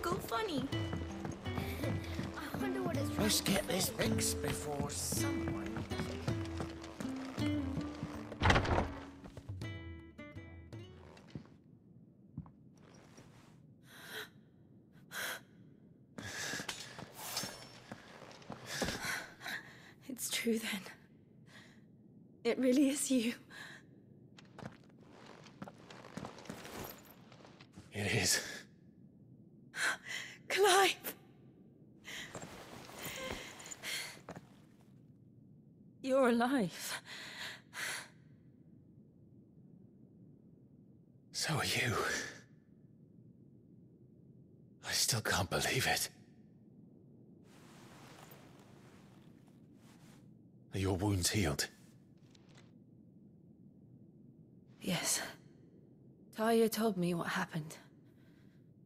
go funny. I wonder what is. Let's get this fixed before someone. It's true then. It really is you. It is. Clive! You're alive. So are you. I still can't believe it. Are your wounds healed? Yes. Talia told me what happened.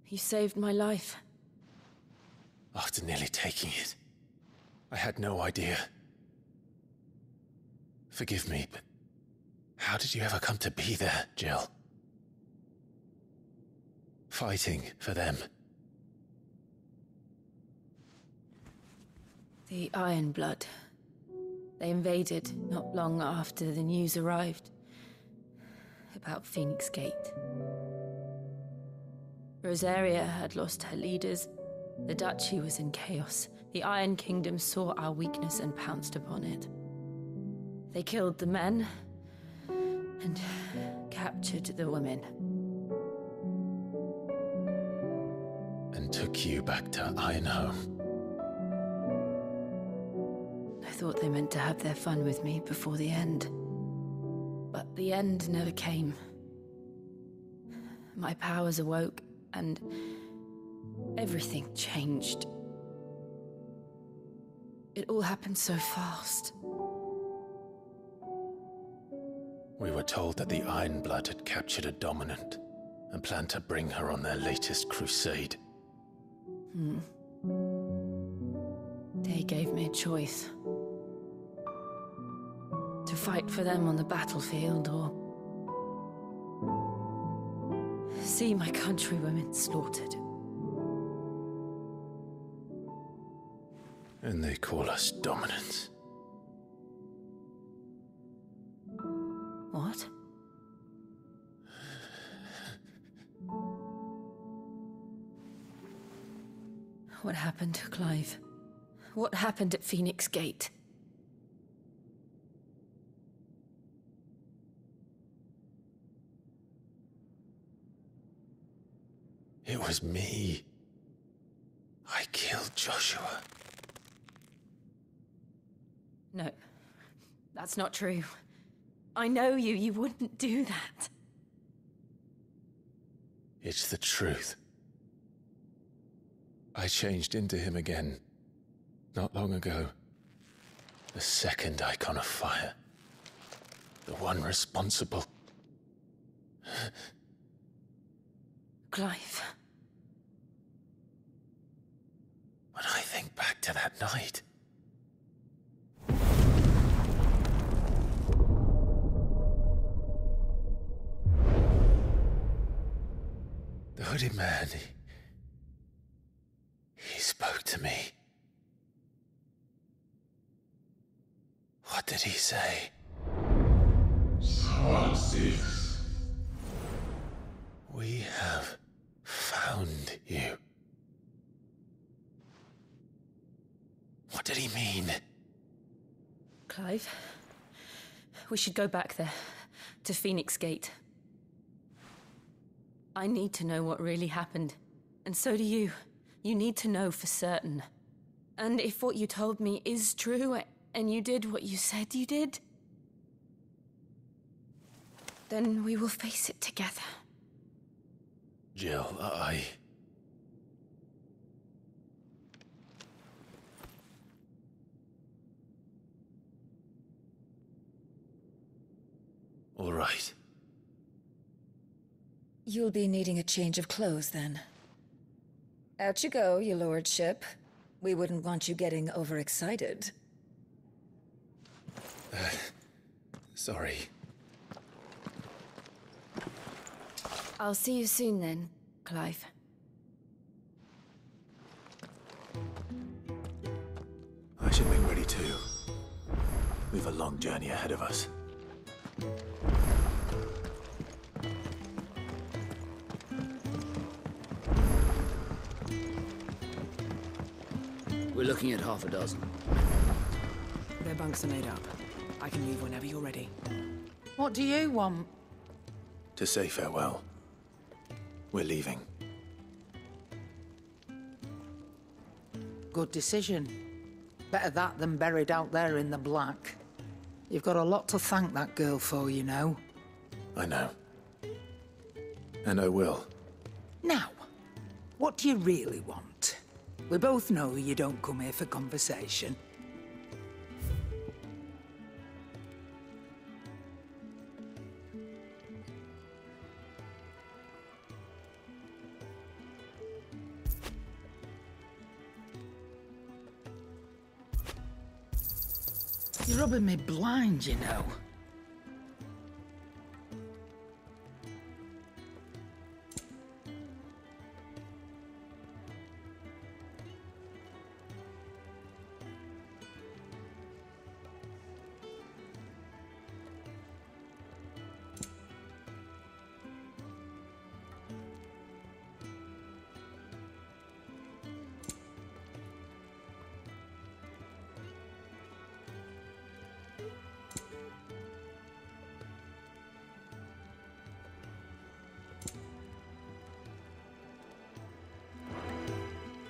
You saved my life. After nearly taking it, I had no idea. Forgive me, but how did you ever come to be there, Jill? Fighting for them. The Iron Blood. They invaded not long after the news arrived about Phoenix Gate. Rosaria had lost her leaders. The Duchy was in chaos. The Iron Kingdom saw our weakness and pounced upon it. They killed the men and captured the women. And took you back to Ironhome. I thought they meant to have their fun with me before the end. But the end never came. My powers awoke, and everything changed. It all happened so fast. We were told that the Iron Blood had captured a dominant and planned to bring her on their latest crusade. They gave me a choice. To fight for them on the battlefield, or see my countrywomen slaughtered. And they call us dominants. What? What happened, Clive? What happened at Phoenix Gate? It was me. I killed Joshua. No, that's not true. I know you. You wouldn't do that. It's the truth. I changed into him again, not long ago. The second icon of fire. The one responsible. Clive. When I think back to that night... The hooded man, he spoke to me. What did he say? Francis. We have found you. What did he mean? Clive, we should go back there, to Phoenix Gate. I need to know what really happened. And so do you. You need to know for certain. And if what you told me is true, and you did what you said you did, then we will face it together. Jill, All right. You'll be needing a change of clothes, then. Out you go, your lordship. We wouldn't want you getting overexcited. Sorry. I'll see you soon then, Clive. We've a long journey ahead of us. We're looking at half a dozen. Their bunks are made up. I can leave whenever you're ready. What do you want? To say farewell. We're leaving. Good decision. Better that than buried out there in the black. You've got a lot to thank that girl for, you know. I know. And I will. Now, what do you really want? We both know you don't come here for conversation. You're rubbing me blind, you know.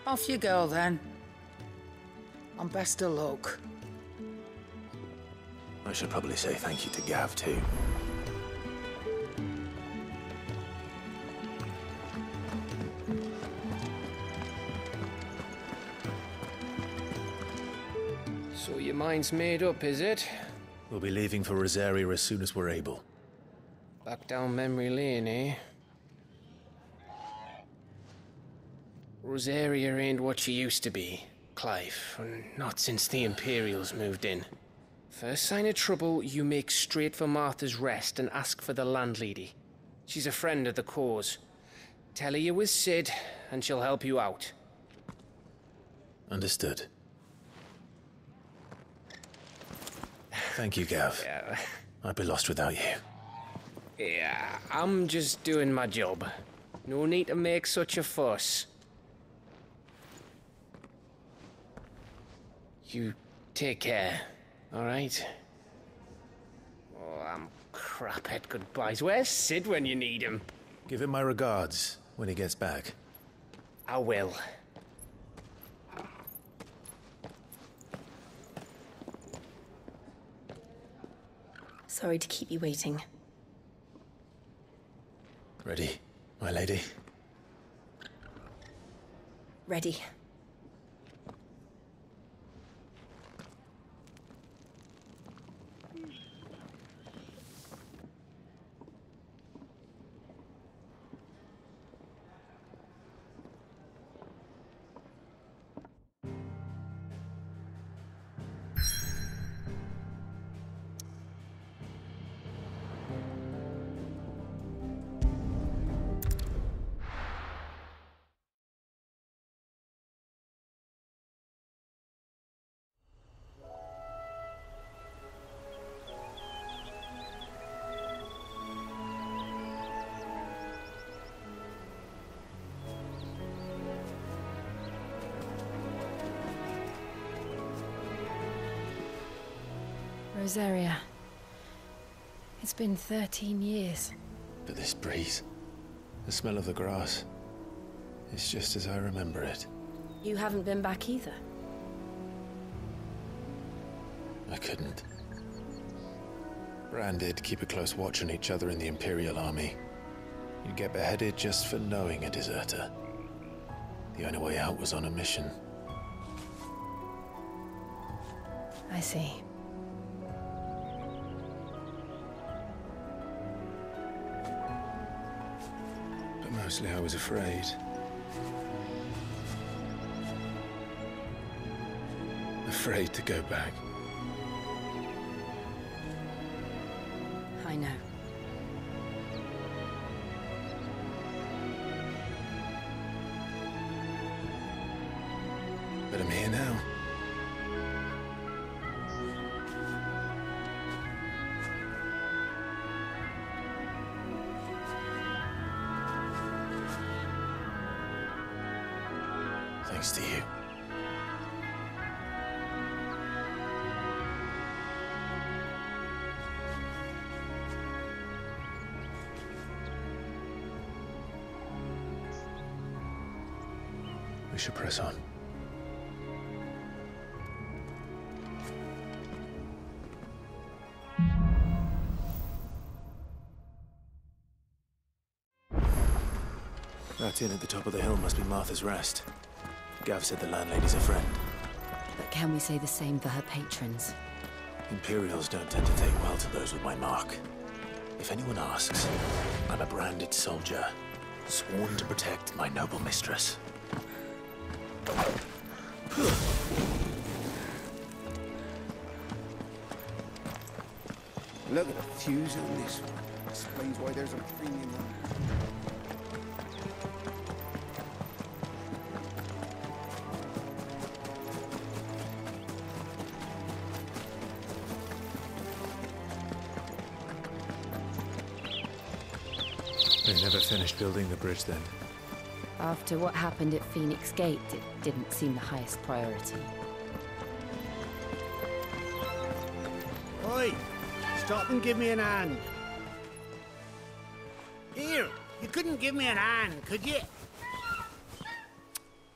Off you go, then. And best of luck. I should probably say thank you to Gav, too. So your mind's made up, is it? We'll be leaving for Rosaria as soon as we're able. Back down memory lane, eh? Rosaria ain't what she used to be, Clive, and not since the Imperials moved in. First sign of trouble, you make straight for Martha's Rest and ask for the landlady. She's a friend of the cause. Tell her you was Sid, and she'll help you out. Understood. Thank you, Gav. Yeah. I'd be lost without you. Yeah, I'm just doing my job. No need to make such a fuss. You take care, all right? Oh, I'm crap at goodbyes. Where's Sid when you need him? Give him my regards when he gets back. I will. Sorry to keep you waiting. Ready, my lady? Ready. Rosaria. It's been 13 years. But this breeze, the smell of the grass, it's just as I remember it. You haven't been back either. I couldn't. Bran did keep a close watch on each other in the Imperial Army. You'd get beheaded just for knowing a deserter. The only way out was on a mission. I see. But mostly I was afraid. Afraid to go back. I know. But I'm here now. Thanks to you. We should press on. That inn at the top of the hill must be Martha's Rest. Gav said the landlady's a friend. But can we say the same for her patrons? Imperials don't tend to take well to those with my mark. If anyone asks, I'm a branded soldier, sworn to protect my noble mistress. Look at the fuse on this one. Explains why there's a premium on it. They never finished building the bridge then. After what happened at Phoenix Gate, it didn't seem the highest priority. Oi! Stop and give me an hand. Here, you couldn't give me an hand, could you?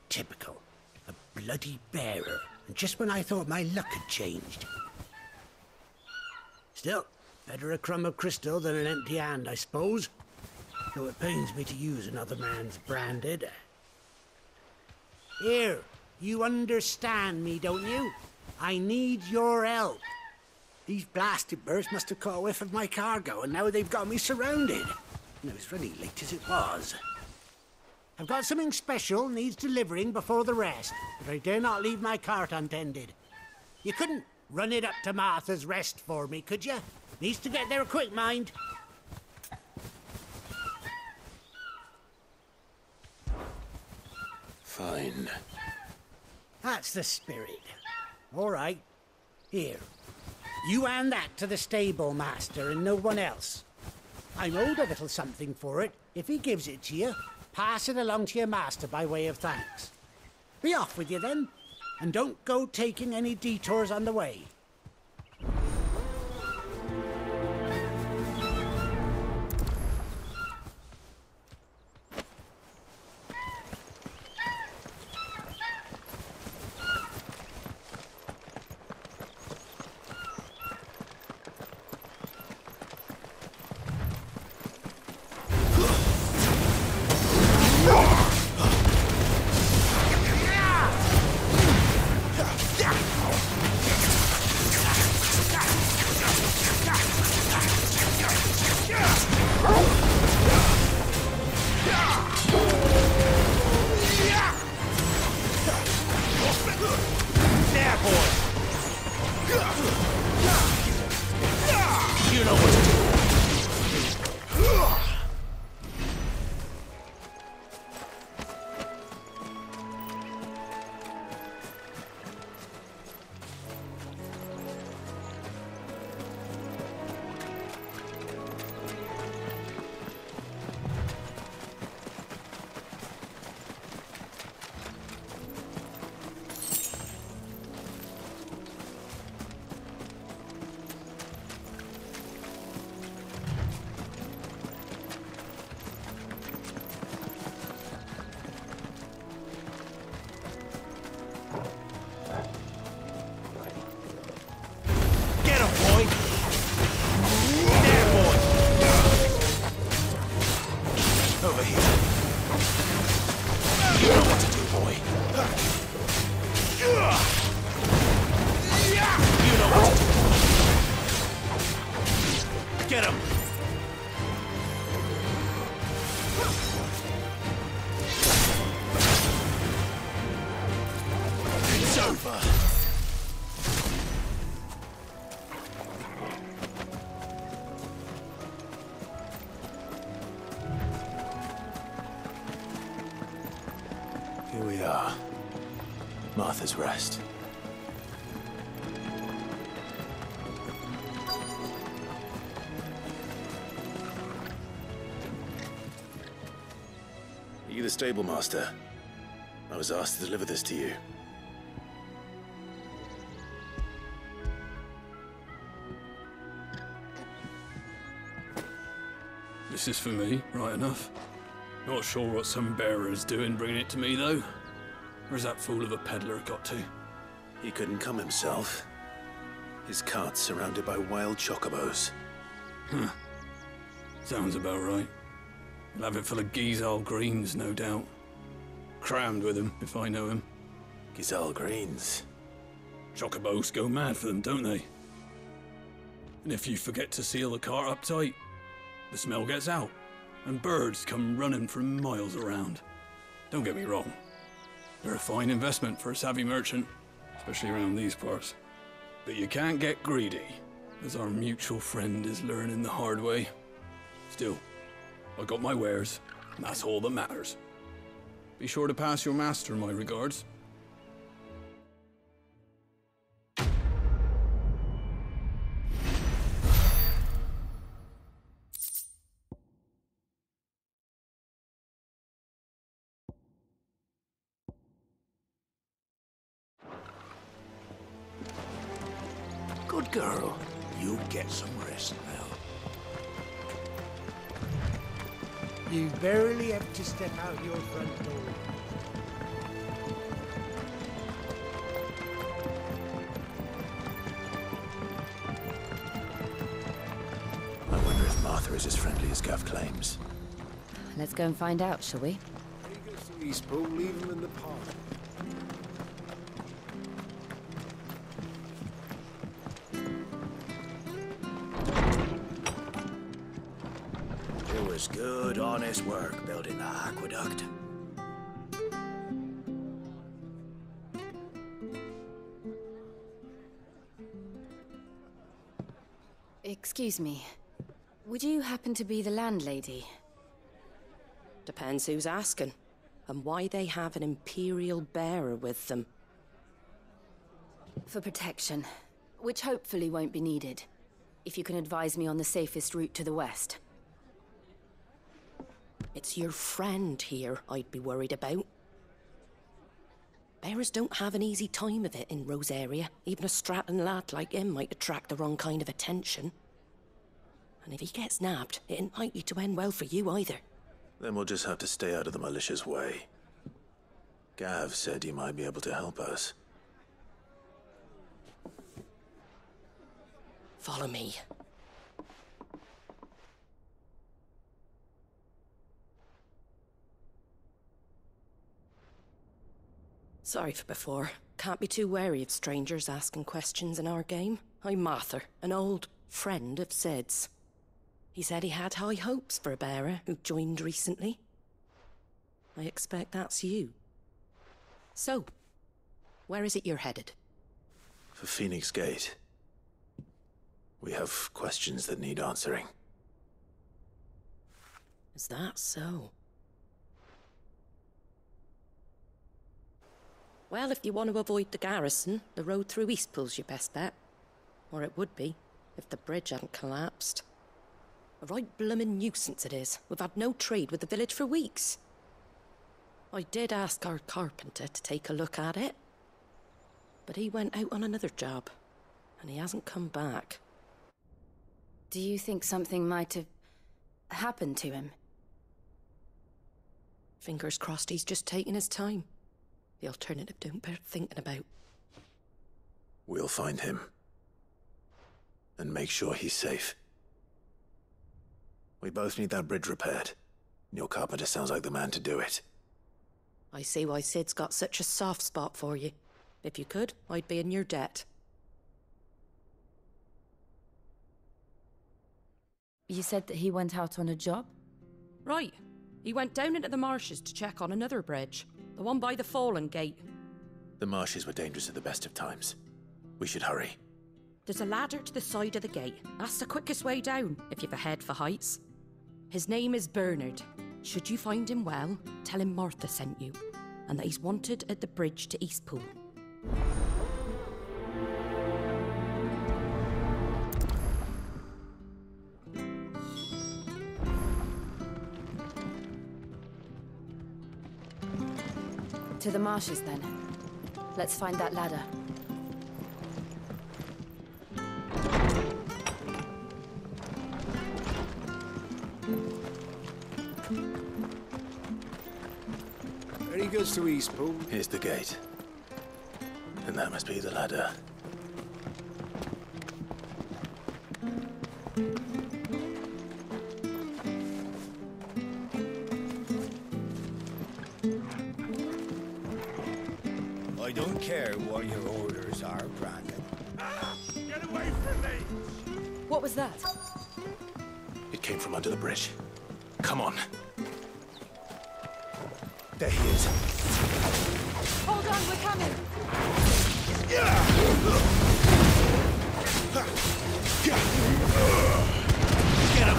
Typical. A bloody bearer. And just when I thought my luck had changed. Still, better a crumb of crystal than an empty hand, I suppose. Though it pains me to use another man's branded. Here, you understand me, don't you? I need your help. These blasted birds must have caught a whiff of my cargo, and now they've got me surrounded. And it was really late as it was. I've got something special needs delivering before the rest, but I dare not leave my cart untended. You couldn't run it up to Martha's Rest for me, could you? Needs to get there quick, mind. Fine. That's the spirit. All right. Here. You hand that to the stable master and no one else. I'm owed a little something for it. If he gives it to you, pass it along to your master by way of thanks. Be off with you then, and don't go taking any detours on the way. Here we are. Martha's Rest. Are you the stable master? I was asked to deliver this to you. This is for me, right enough. Not sure what some bearer's doing bringing it to me, though. Where's that fool of a peddler got to? He couldn't come himself. His cart's surrounded by wild chocobos. Huh. Sounds about right. He'll have it full of Gizal greens, no doubt. Crammed with him, if I know him. Gizal greens. Chocobos go mad for them, don't they? And if you forget to seal the cart up tight, the smell gets out, and birds come running from miles around. Don't get me wrong. They're a fine investment for a savvy merchant, especially around these parts. But you can't get greedy, as our mutual friend is learning the hard way. Still, I got my wares, and that's all that matters. Be sure to pass your master my regards. Good girl. You get some rest now. You barely have to step out your front door. I wonder if Martha is as friendly as Gav claims. Let's go and find out, shall we? East Pool, leave him in the park. It was good, honest work building the aqueduct. Excuse me. Would you happen to be the landlady? Depends who's asking, and why they have an Imperial bearer with them. For protection, which hopefully won't be needed. If you can advise me on the safest route to the west. It's your friend here I'd be worried about. Bearers don't have an easy time of it in Rosaria. Even a Stratton lad like him might attract the wrong kind of attention. And if he gets nabbed, it ain't likely to end well for you either. Then we'll just have to stay out of the malicious way. Gav said you might be able to help us. Follow me. Sorry for before. Can't be too wary of strangers asking questions in our game. I'm Martha, an old friend of Sid's. He said he had high hopes for a bearer who joined recently. I expect that's you. So, where is it you're headed? For Phoenix Gate. We have questions that need answering. Is that so? Well, if you want to avoid the garrison, the road through Eastpool's your best bet. Or it would be, if the bridge hadn't collapsed. A right bloomin' nuisance it is. We've had no trade with the village for weeks. I did ask our carpenter to take a look at it. But he went out on another job, and he hasn't come back. Do you think something might have happened to him? Fingers crossed he's just taking his time. The alternative don't bear thinking about. We'll find him. And make sure he's safe. We both need that bridge repaired. Your carpenter sounds like the man to do it. I see why Sid's got such a soft spot for you. If you could, I'd be in your debt. You said that he went out on a job? Right. He went down into the marshes to check on another bridge. The one by the Fallen Gate. The marshes were dangerous at the best of times. We should hurry. There's a ladder to the side of the gate. That's the quickest way down, if you've a head for heights. His name is Bernard. Should you find him well, tell him Martha sent you, and that he's wanted at the bridge to Eastpool. To the marshes, then. Let's find that ladder. Ready goes to Eastpool. Here's the gate. And that must be the ladder. I don't care what your orders are, Brandon. Get away from me! What was that? It came from under the bridge. Come on. There he is. Hold on, we're coming! Get him!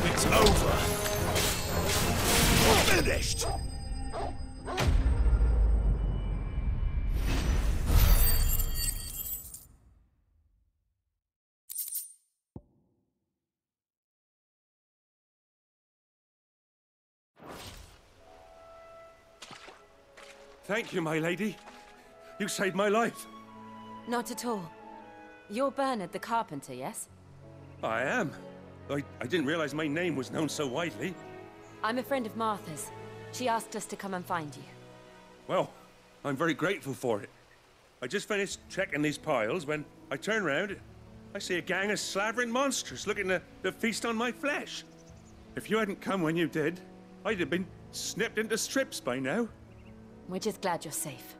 It's over. Finished! Thank you, my lady. You saved my life. Not at all. You're Bernard the carpenter, yes? I am. I didn't realize my name was known so widely. I'm a friend of Martha's. She asked us to come and find you. Well, I'm very grateful for it. I just finished checking these piles when I turn round. I see a gang of slavering monsters looking to feast on my flesh. If you hadn't come when you did, I'd have been snipped into strips by now. We're just glad you're safe.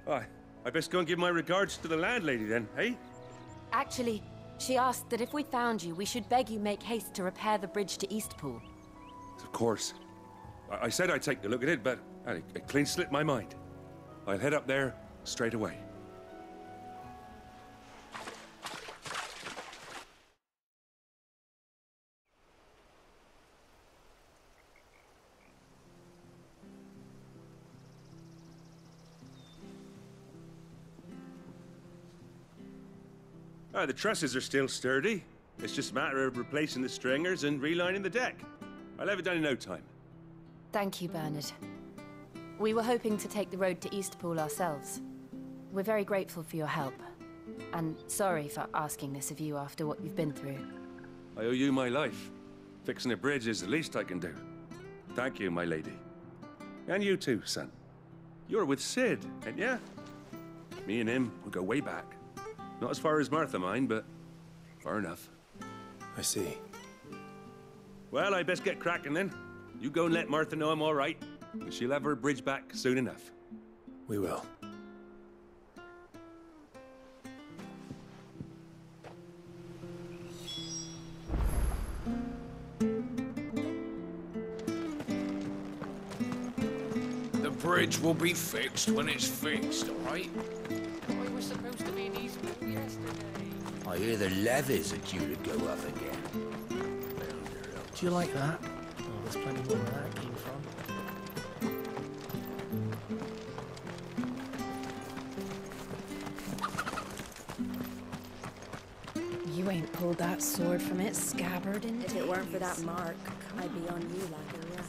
I best go and give my regards to the landlady then, eh? Actually, she asked that if we found you, we should beg you make haste to repair the bridge to Eastpool. Of course. I said I'd take a look at it, but it clean slipped my mind. I'll head up there straight away. The trusses are still sturdy. It's just a matter of replacing the stringers and relining the deck. I'll have it done in no time. Thank you, Bernard. We were hoping to take the road to Eastpool ourselves. We're very grateful for your help. And sorry for asking this of you after what you've been through. I owe you my life. Fixing a bridge is the least I can do. Thank you, my lady. And you too, son. You're with Sid, ain't ya? Me and him, we go way back. Not as far as Martha, mind, but far enough. I see. Well, I best get cracking then. You go and let Martha know I'm all right, and she'll have her bridge back soon enough. We will. The bridge will be fixed when it's fixed, all right? We were supposed to be in Eastpool yesterday. I hear the levies are due to go up again. Do you like that? Oh, there's plenty more where that came from. You ain't pulled that sword from its scabbard in If it weren't for that mark, I'd be on you like a rash.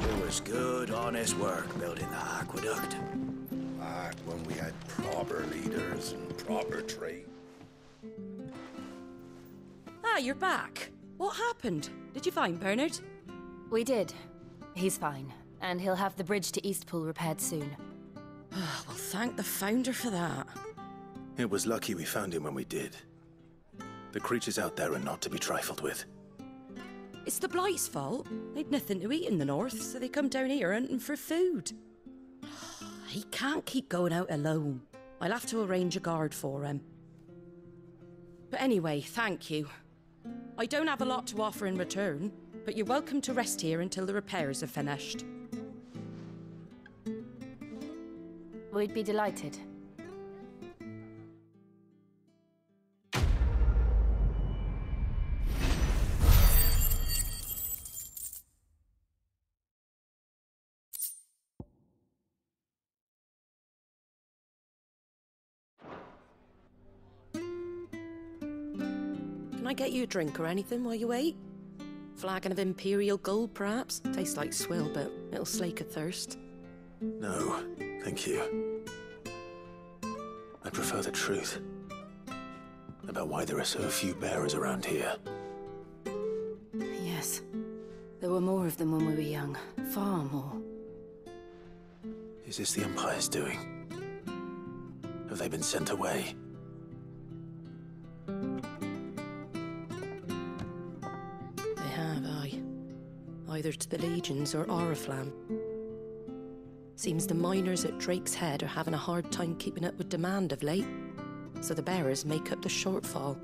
It was good, honest work building the aqueduct. Back when we had proper leaders and proper trade. Ah, you're back. What happened? Did you find Bernard? We did. He's fine, and he'll have the bridge to Eastpool repaired soon. Well, thank the Founder for that. It was lucky we found him when we did. The creatures out there are not to be trifled with. It's the Blight's fault. They'd nothing to eat in the north, so they come down here hunting for food. He can't keep going out alone. I'll have to arrange a guard for him. But anyway, thank you. I don't have a lot to offer in return, but you're welcome to rest here until the repairs are finished. We'd be delighted. Can I get you a drink or anything while you wait? Flagon of Imperial Gold, perhaps? Tastes like swill, but it'll slake a thirst. No, thank you. I prefer the truth about why there are so few bearers around here. Yes. There were more of them when we were young. Far more. Is this the Empire's doing? Have they been sent away? They have, aye. Either to the Legions or Oriflamme. Seems the miners at Drake's Head are having a hard time keeping up with demand of late, so the bearers make up the shortfall.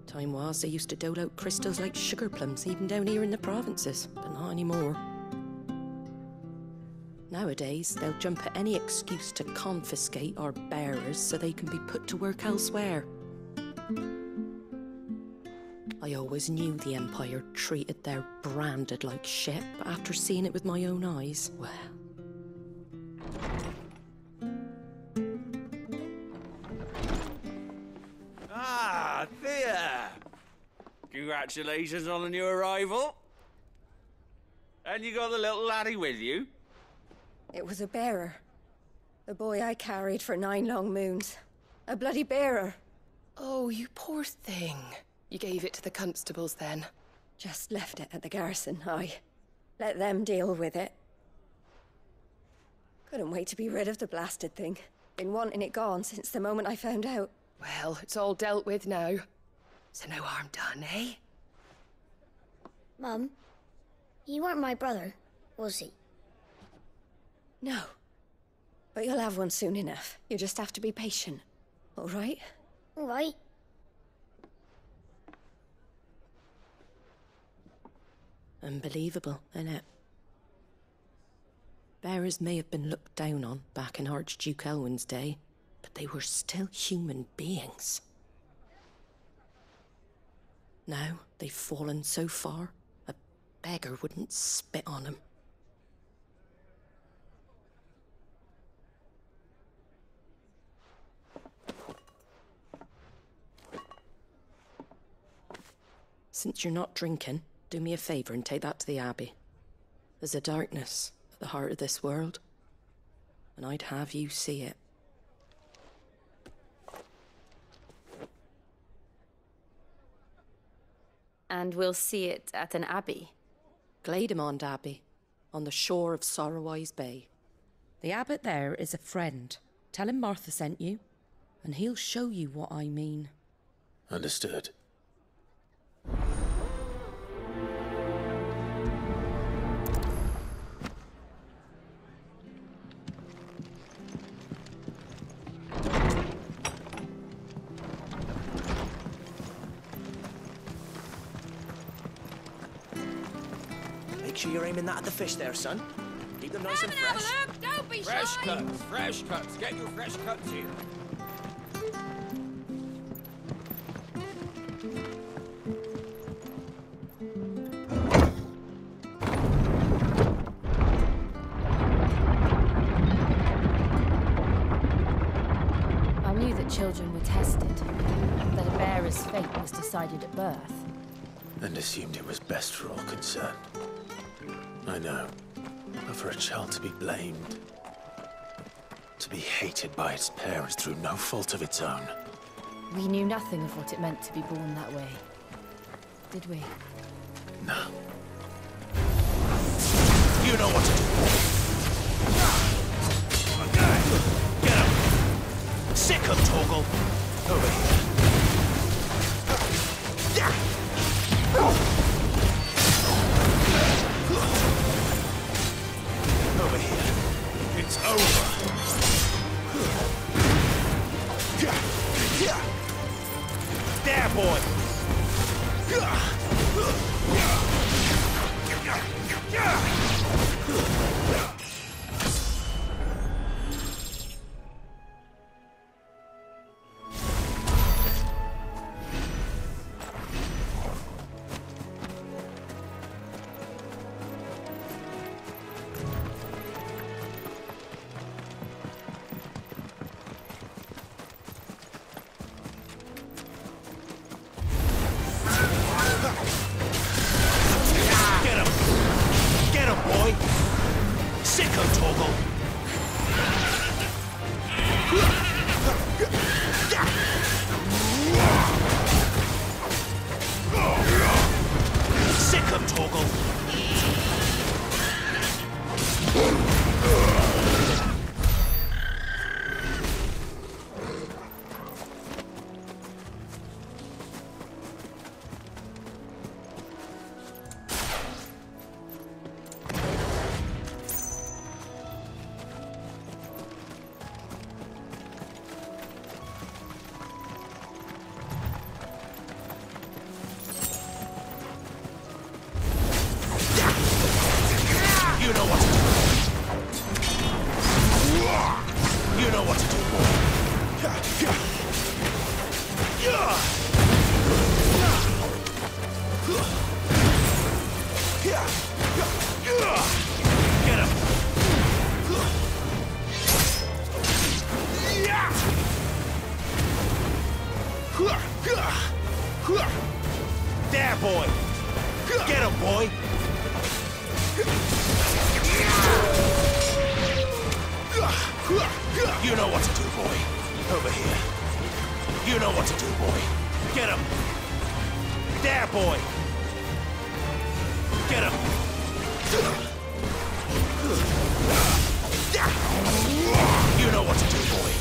Time was they used to dole out crystals like sugar plums even down here in the provinces, but not anymore. Nowadays, they'll jump at any excuse to confiscate our bearers so they can be put to work elsewhere. I always knew the Empire treated their branded like shit, but after seeing it with my own eyes, well... Ah, Thea! Congratulations on the new arrival. And you got the little laddie with you? It was a bearer. The boy I carried for 9 long moons. A bloody bearer. Oh, you poor thing. You gave it to the constables then? Just left it at the garrison, aye. Let them deal with it. Couldn't wait to be rid of the blasted thing. Been wanting it gone since the moment I found out. Well, it's all dealt with now. So no harm done, eh? Mum, he weren't my brother, was he? No. But you'll have one soon enough. You just have to be patient. All right? All right. Unbelievable, innit? Bearers may have been looked down on back in Archduke Elwin's day, but they were still human beings. Now they've fallen so far, a beggar wouldn't spit on them. Since you're not drinking, do me a favour and take that to the Abbey. There's a darkness at the heart of this world, and I'd have you see it. And we'll see it at an abbey? Glademond Abbey, on the shore of Sorrowwise Bay. The abbot there is a friend. Tell him Martha sent you, and he'll show you what I mean. Understood. Make sure you're aiming that at the fish there, son. Keep them nice and fresh. Don't be Fresh shy! cuts, fresh cuts. Get your fresh cuts here. I knew that children were tested, that a bearer's fate was decided at birth. And assumed it was best for all concerned. I know. But for a child to be blamed, to be hated by its parents through no fault of its own. We knew nothing of what it meant to be born that way. Did we? No. You know what to do. Get him! Sick him, Torgal! Over here. Over here. It's over. There, boy! Toggle. Sick 'em, Toggle. You know what to do. You know what to do, boy. Get him. There, boy. Get him, boy. You know what to do, boy. Over here. You know what to do, boy. Get him. There, boy. Get him. You know what to do, boy.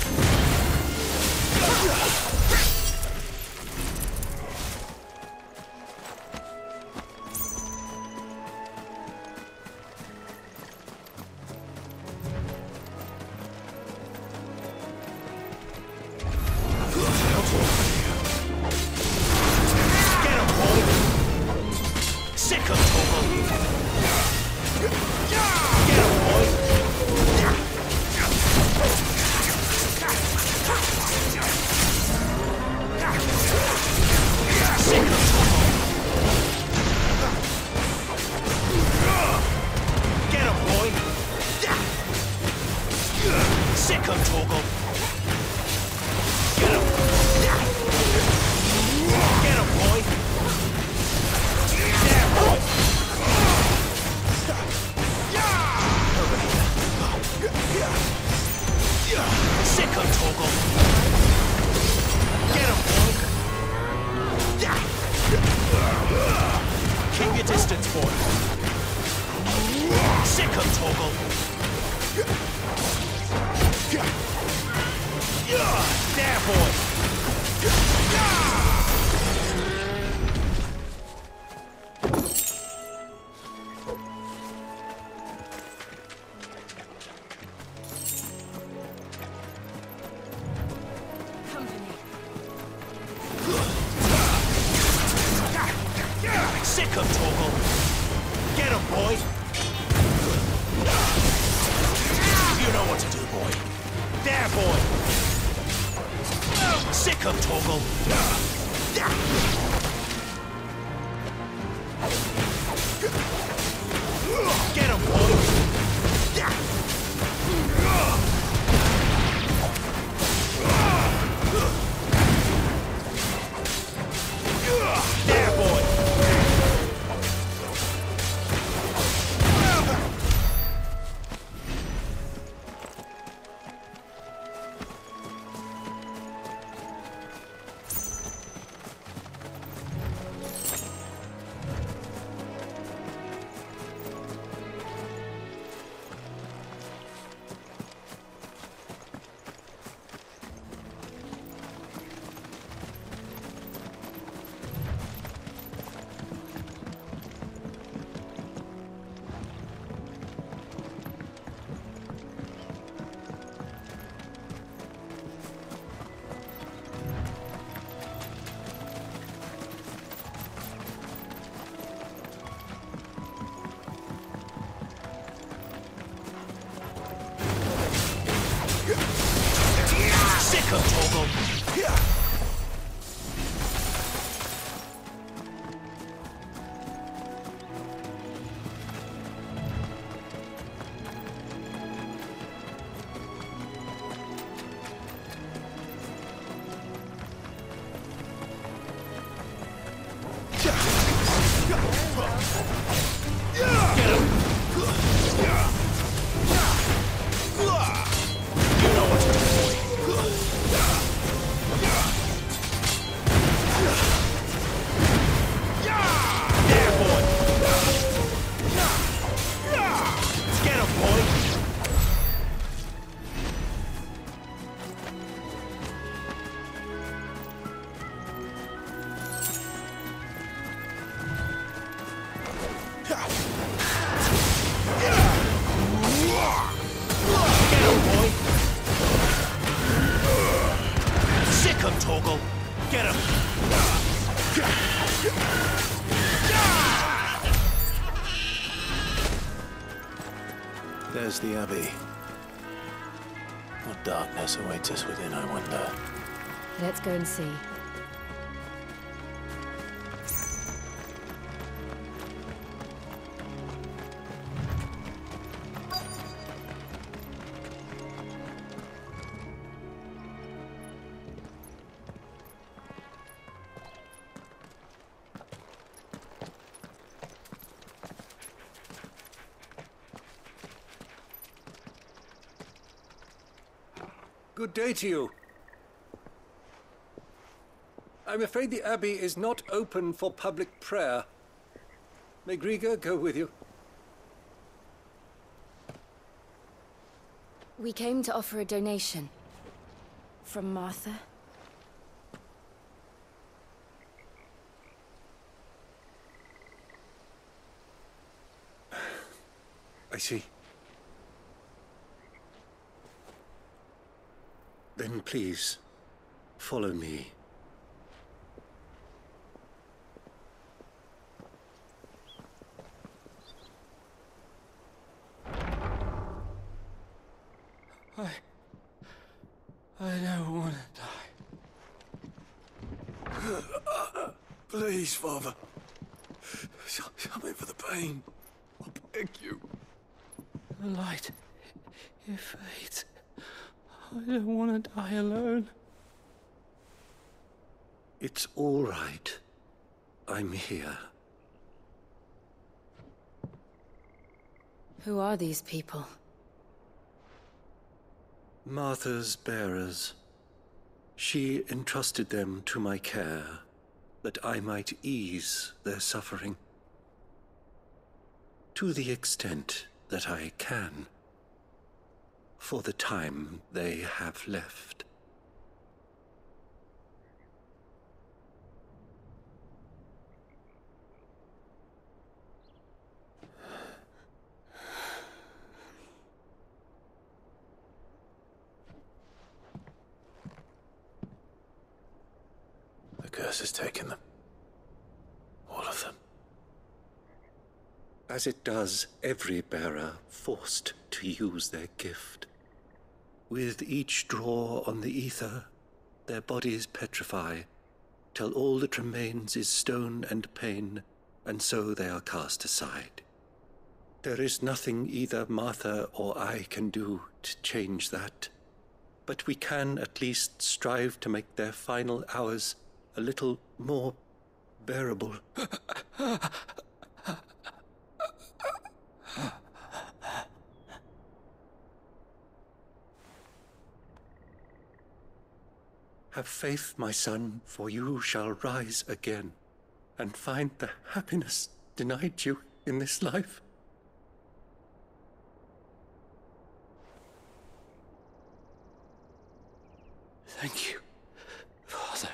Sick 'em, Toggle. Get him. Get him, boy. There, boy. Over here. Sick 'em, Toggle. Get him, boy. Keep your distance, boy. Sick 'em, Toggle. There, boy. Sick 'em, Toggle. Get him, boy. You know what to do, boy. There, boy. Sick 'em, Toggle. Get him, boy. There, boy. Sick 'em, Toggle. Get him. Get him! There's the Abbey. What darkness awaits us within, I wonder. Let's go and see. Good day to you. I'm afraid the Abbey is not open for public prayer. May Griga go with you? We came to offer a donation. From Martha. I see. Then please, follow me. I don't want to die. Please, Father. Shut me for the pain. I beg you. The light, it fades. I don't want to die alone. It's all right. I'm here. Who are these people? Martha's bearers. She entrusted them to my care, that I might ease their suffering. To the extent that I can. For the time they have left. The curse has taken them. All of them. As it does every bearer forced to use their gift. With each draw on the ether, their bodies petrify, till all that remains is stone and pain, and so they are cast aside. There is nothing either Martha or I can do to change that, but we can at least strive to make their final hours a little more bearable. Have faith, my son, for you shall rise again, and find the happiness denied you in this life. Thank you, Father.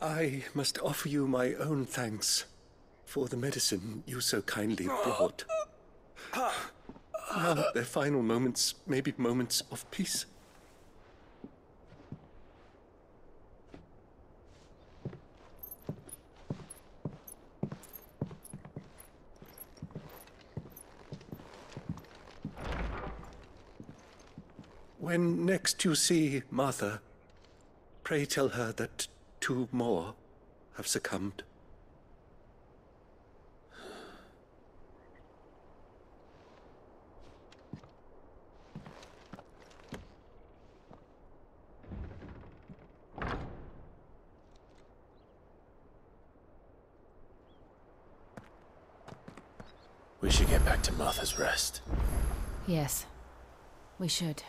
I must offer you my own thanks for the medicine you so kindly brought. Now their final moments may be moments of peace. When next you see Martha, pray tell her that 2 more have succumbed. We should get back to Martha's Rest. Yes, we should.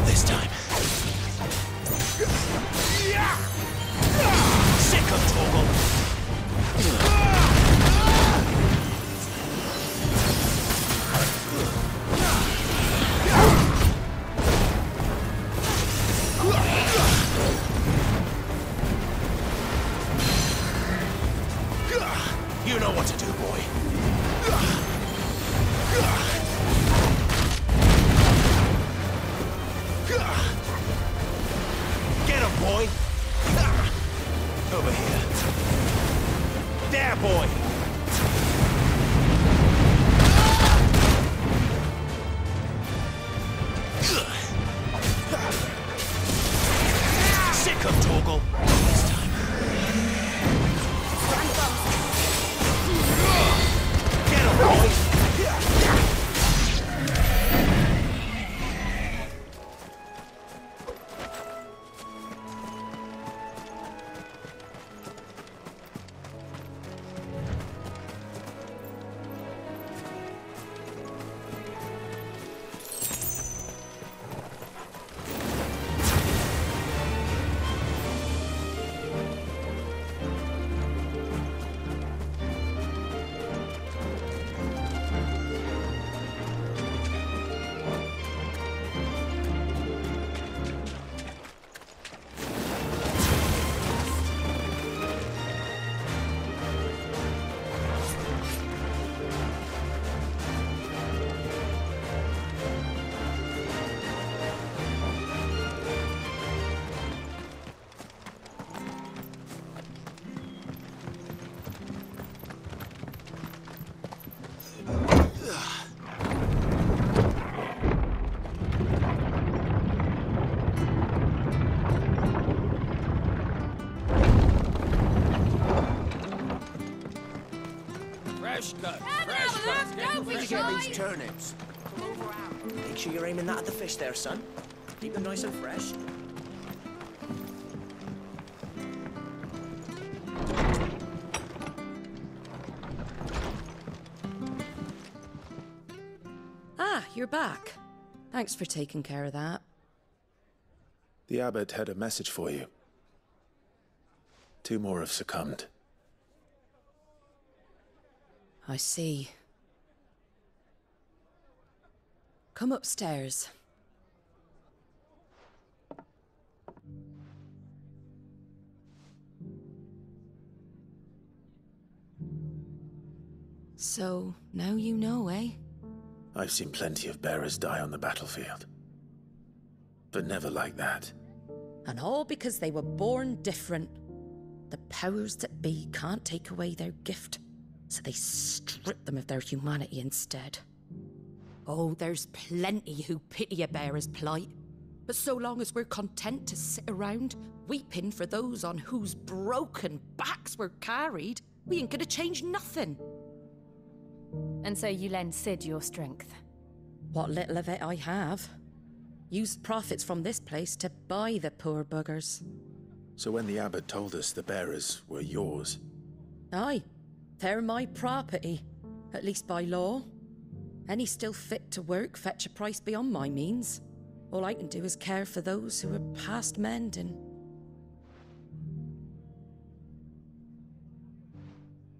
this time. Sick of Torgal. You know what to do, boy. Get him, boy. Over here. There, boy. Sick of Torgal. This time. Get him, boy. Fresh cut. Where'd you get these turnips? Make sure you're aiming that at the fish there, son. Keep them nice and fresh. Ah, you're back. Thanks for taking care of that. The abbot had a message for you. 2 more have succumbed. I see. Come upstairs. So, now you know, eh? I've seen plenty of bearers die on the battlefield. But never like that. And all because they were born different. The powers that be can't take away their gift, so they strip them of their humanity instead. Oh, there's plenty who pity a bearer's plight. But so long as we're content to sit around, weeping for those on whose broken backs we're carried, we ain't gonna change nothing. And so you lend Sid your strength? What little of it I have. Used profits from this place to buy the poor buggers. So when the abbot told us the bearers were yours... Aye, they're my property, at least by law. Any still fit to work fetch a price beyond my means. All I can do is care for those who are past mending.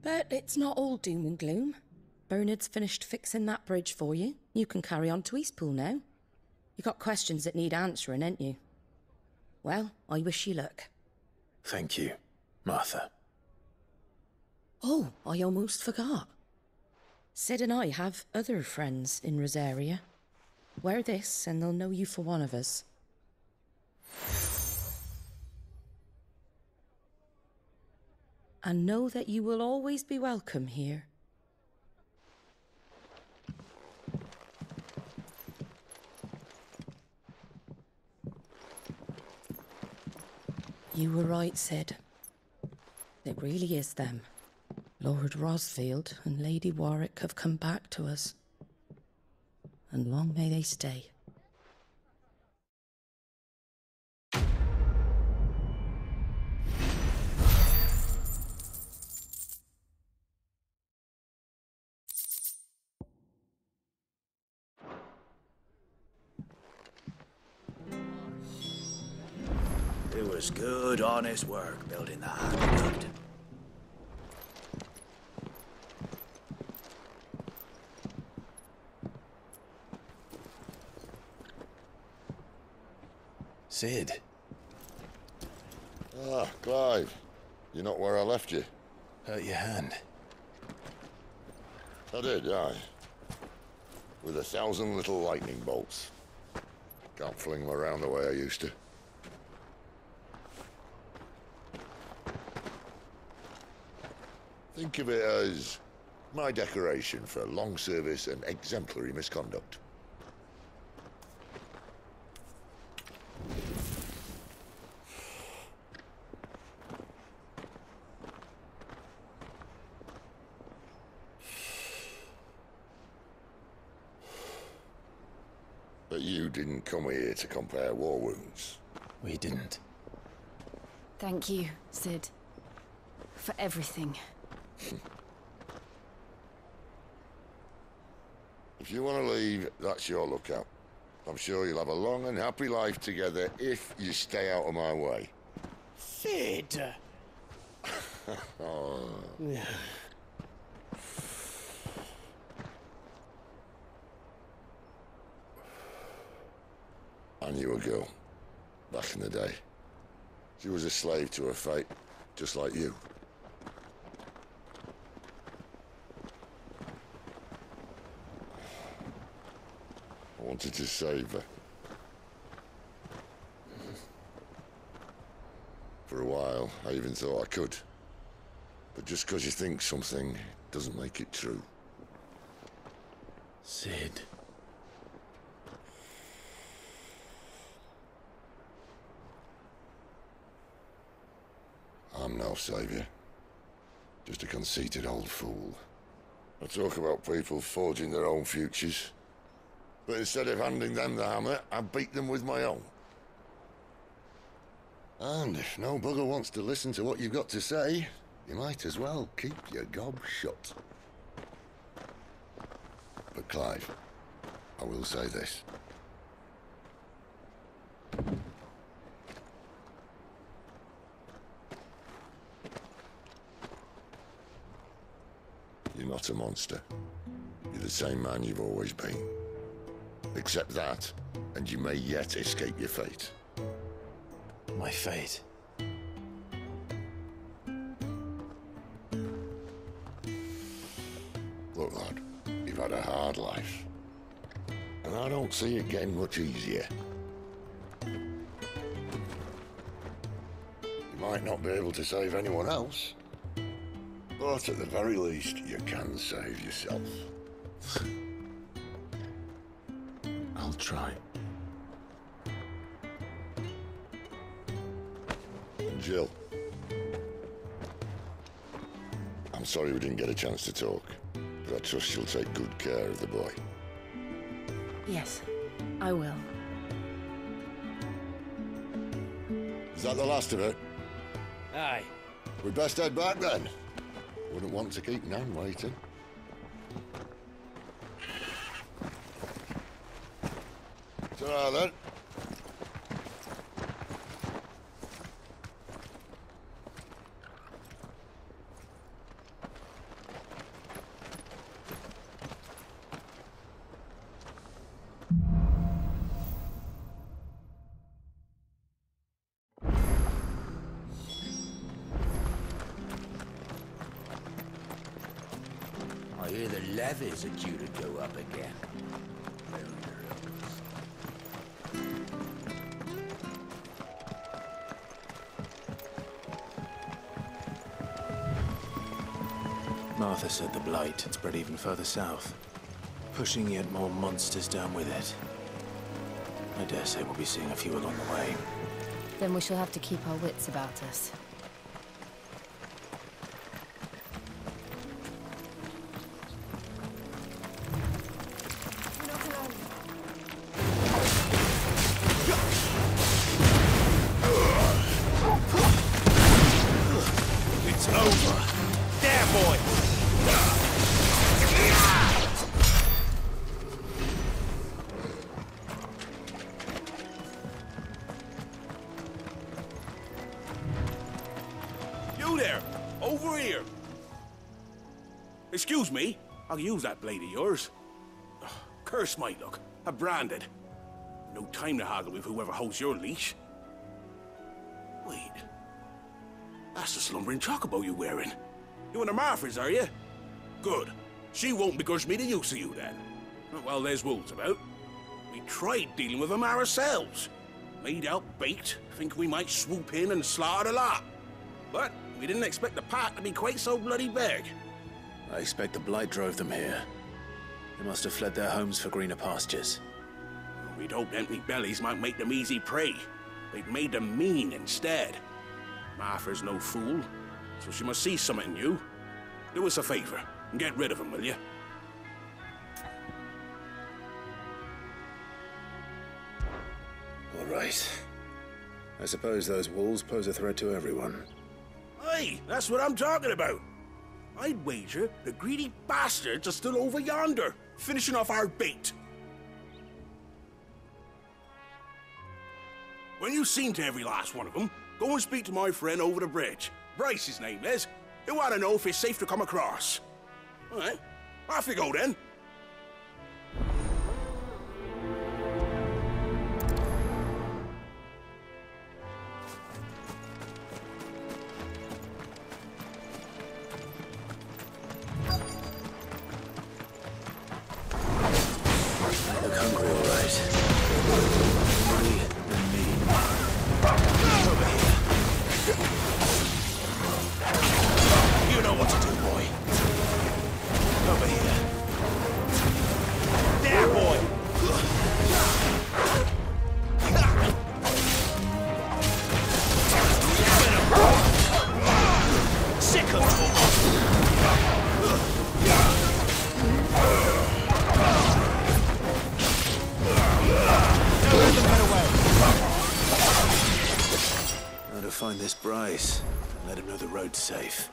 But it's not all doom and gloom. Bernard's finished fixing that bridge for you. You can carry on to Eastpool now. You got questions that need answering, ain't you? Well, I wish you luck. Thank you, Martha. Oh, I almost forgot. Sid and I have other friends in Rosaria. Wear this and they'll know you for one of us. And know that you will always be welcome here. You were right, Sid. It really is them. Lord Rosfield and Lady Warwick have come back to us. And long may they stay. It was good, honest work building the aqueduct. Sid. Ah, Clive. You're not where I left you. Hurt your hand. I did, aye. With 1,000 little lightning bolts. Can't fling them around the way I used to. Think of it as my decoration for long service and exemplary misconduct. But you didn't come here to compare war wounds. We didn't. Thank you, Sid. For everything. If you want to leave, that's your lookout. I'm sure you'll have a long and happy life together if you stay out of my way. Sid! Oh. Yeah. I knew a girl, back in the day. She was a slave to her fate, just like you. I wanted to save her. For a while, I even thought I could. But just because you think something doesn't make it true. Sid. I'm no savior. Just a conceited old fool. I talk about people forging their own futures. But instead of handing them the hammer, I beat them with my own. And if no bugger wants to listen to what you've got to say, you might as well keep your gob shut. But Clive, I will say this. You're not a monster. You're the same man you've always been. Accept that, and you may yet escape your fate. My fate? Look, lad, you've had a hard life. And I don't see it getting much easier. You might not be able to save anyone else, but at the very least, you can save yourself. I'll try. And Jill, I'm sorry we didn't get a chance to talk, but I trust you'll take good care of the boy. Yes, I will. Is that the last of it? Aye. We'd best head back then. Wouldn't want to keep Nan waiting. Ta-ra then. I hear the levies are due to go up again. Martha said the blight had spread even further south, pushing yet more monsters down with it. I dare say we'll be seeing a few along the way. Then we shall have to keep our wits about us. It's over. There, boy! there! Over here! Excuse me, I'll use that blade of yours. Ugh, curse my luck. I'm branded. No time to haggle with whoever holds your leash. Wait. That's the slumbering chocobo you're wearing. You and the Marthas, are you? Good. She won't begrudge me the use of you, then. Well, there's wolves about. We tried dealing with them ourselves. Made out bait, think we might swoop in and slaughter the lot. But we didn't expect the pack to be quite so bloody big. I expect the blight drove them here. They must have fled their homes for greener pastures. We'd hoped empty bellies might make them easy prey. They'd made them mean instead. Martha's no fool, so she must see something in you. Do us a favor and get rid of them, will you? All right. I suppose those wolves pose a threat to everyone. Hey, that's what I'm talking about. I'd wager the greedy bastards are still over yonder, finishing off our bait. When you've seen to every last one of them, go and speak to my friend over the bridge. Bryce, his name is. He'll want to know if it's safe to come across. All right, off you go then. Look hungry, all right. Hungry and mean. Over here. You know what to do, boy. Over here. There, boy. Sick of Now to find this Bryce and let him know the road's safe.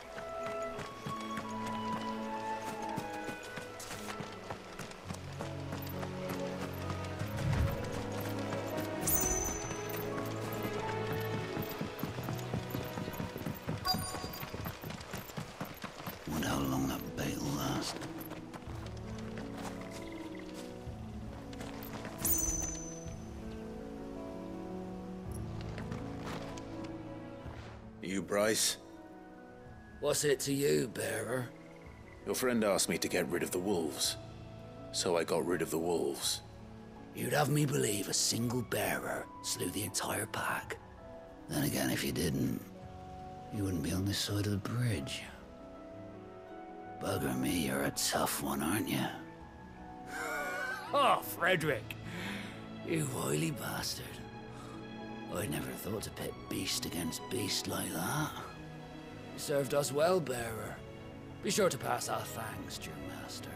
Wonder how long that bait will last. You, Bryce? What's it to you, bearer? Your friend asked me to get rid of the wolves. So I got rid of the wolves. You'd have me believe a single bearer slew the entire pack. Then again, if you didn't, you wouldn't be on this side of the bridge. Bugger me, you're a tough one, aren't you? Oh, Frederick! You wily bastard. I never thought to pit beast against beast like that. You served us well, bearer. Be sure to pass our thanks to your master.